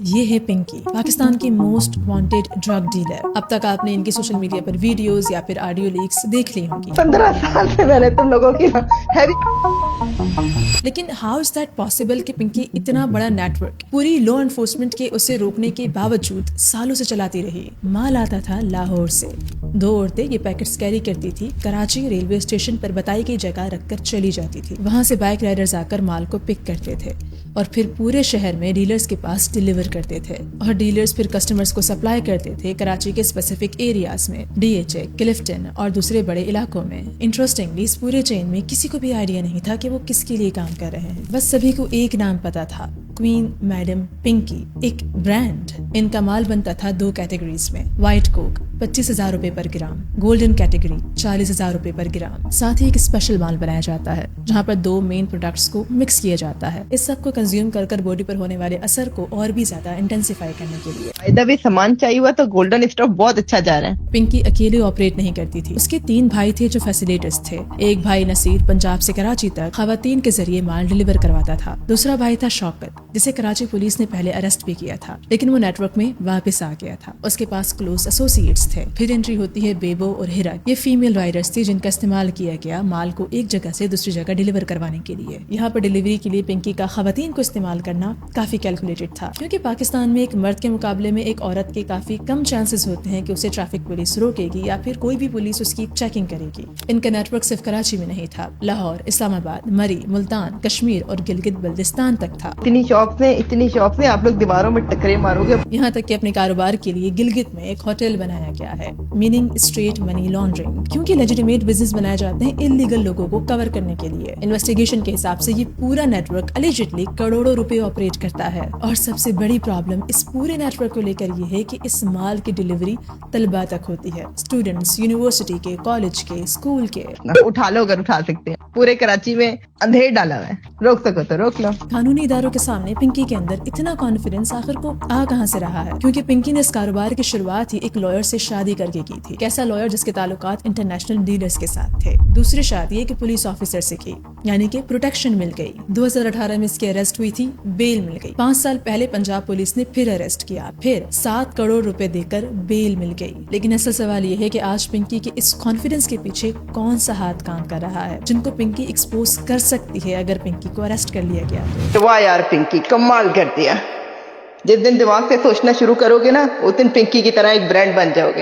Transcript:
یہ ہے پنکی، پاکستان کی موسٹ وانٹیڈ ڈرگ ڈیلر۔ اب تک آپ نے ان کی سوشل میڈیا پر ویڈیوز یا پھر آڈیو لیکس دیکھ لی ہوں گی۔ 15 سال سے میں نے تم لوگوں کی لیکن ہاؤ از دیٹ پاسبل کہ پنکی اتنا بڑا نیٹ ورک پوری لا انفورسمنٹ کے اسے روکنے کے باوجود سالوں سے چلاتی رہی؟ مال آتا تھا لاہور سے، 2 عورتیں یہ پیکٹس کیری کرتی تھی، کراچی ریلوے اسٹیشن پر بتائی گئی جگہ رکھ کر چلی جاتی تھی، وہاں سے بائک رائڈرز آ کر مال کو پک کرتے تھے اور پھر پورے شہر میں ڈیلرز کے پاس ڈیلیور کرتے تھے، اور ڈیلرز پھر کسٹمرز کو سپلائی کرتے تھے کراچی کے اسپیسیفک ایریاز میں، ڈی ایچ اے، کلفٹن اور دوسرے بڑے علاقوں میں۔ انٹرسٹنگلی اس پورے چین میں کسی کو بھی آئیڈیا نہیں تھا کہ وہ کس کے لیے کام کر رہے ہیں، بس سبھی کو ایک نام پتا تھا، کوئین میڈم پنکی، ایک برانڈ۔ ان کا مال بنتا تھا 2 کیٹیگریز میں، وائٹ کوک 25,000 روپے پر گرام، گولڈن کیٹیگری 40,000 روپے پر گرام۔ ساتھ ہی ایک اسپیشل مال بنایا جاتا ہے جہاں پر 2 مین پروڈکٹس کو مکس کیا جاتا ہے، اس سب کو کنزیوم کر کر باڈی پر ہونے والے اثر کو اور بھی زیادہ انٹینسیفائی کرنے کے لیے۔ فائدہ بھی سامان چاہیے ہوا تو گولڈن اسٹاف بہت اچھا جا رہا ہے۔ پنکی اکیلے آپریٹ نہیں کرتی تھی، اس کے 3 بھائی تھے جو فیسیلیٹرز تھے۔ ایک بھائی نصیر پنجاب سے کراچی تک خواتین کے ذریعے مال ڈیلیور کرواتا تھا، دوسرا بھائی تھا شوکت جسے کراچی پولیس نے پہلے اریسٹ بھی کیا تھا لیکن وہ نیٹ ورک میں واپس آ گیا تھا، اس کے پاس کلوز ایسوسیٹس تھے۔ پھر انٹری ہوتی ہے بیبو اور ہیرا، یہ فیمیل رائڈرز تھی جن کا استعمال کیا گیا مال کو ایک جگہ سے دوسری جگہ ڈیلیور کروانے کے لیے۔ یہاں پر ڈیلیوری کے لیے پنکی کا خواتین کو استعمال کرنا کافی کیلکولیٹڈ تھا، کیونکہ پاکستان میں ایک مرد کے مقابلے میں ایک عورت کے کافی کم چانسز ہوتے ہیں کہ اسے ٹریفک پولیس روکے گی یا پھر کوئی بھی پولیس اس کی چیکنگ کرے گی۔ ان کا نیٹ ورک صرف کراچی میں نہیں تھا، لاہور، اسلام آباد، مری، ملتان، کشمیر اور گلگت بلتستان تک تھا۔ اتنی شاپس ہیں آپ لوگ دیواروں میں ٹکرے مارو گے۔ یہاں تک کہ اپنے کاروبار کے لیے گلگت میں ایک ہوٹل بنایا گیا ہے، میننگ اسٹریٹ منی لانڈرنگ، کیونکہ لیجیٹیمیٹ بزنس بنائے جاتے ہیں انلیگل لوگوں کو کور کرنے کے لیے۔ انویسٹیگیشن کے حساب سے یہ پورا نیٹ ورک الیجیٹلی کروڑوں روپے آپریٹ کرتا ہے، اور سب سے بڑی پرابلم اس پورے نیٹ ورک کو لے کر یہ ہے کہ اس مال کی ڈیلیوری طلباء تک ہوتی ہے، اسٹوڈنٹس، یونیورسٹی کے، کالج کے، اسکول کے۔ اٹھا لو اگر اٹھا سکتے ہیں، پورے کراچی میں اندھیر ڈالا ہوا ہے، روک سکو تو روک لو۔ قانونی اداروں کے سامنے پنکی کے اندر اتنا کانفیڈنس آخر کو آ کہاں سے رہا ہے؟ کیونکہ پنکی نے اس کاروبار کی شروعات ہی ایک لائر سے شادی کر کے کی تھی، ایسا لائر جس کے تعلقات انٹرنیشنل ڈیلرز کے ساتھ تھے۔ دوسری شادی ایک پولیس آفیسر سے کی، یعنی کہ پروٹیکشن مل گئی۔ 2018 میں اس کی اریسٹ ہوئی تھی، بیل مل گئی۔ 5 سال پہلے پنجاب پولیس نے پھر اریسٹ کیا، پھر 7 کروڑ روپے دے کر بیل مل گئی۔ لیکن اصل سوال یہ ہے کہ آج پنکی کے اس کانفیڈنس کے پیچھے کون سا ہاتھ کام کر رہا ہے جن کو پنکی ایکسپوز کر سکتی ہے اگر پنکی کو اریسٹ کر لیا گیا تو؟ واہ یار پنکی کمال کر دیا۔ جس دن دماغ سے سوچنا شروع کرو گے نا اس دن پنکی کی طرح ایک برانڈ بن جاؤ گے۔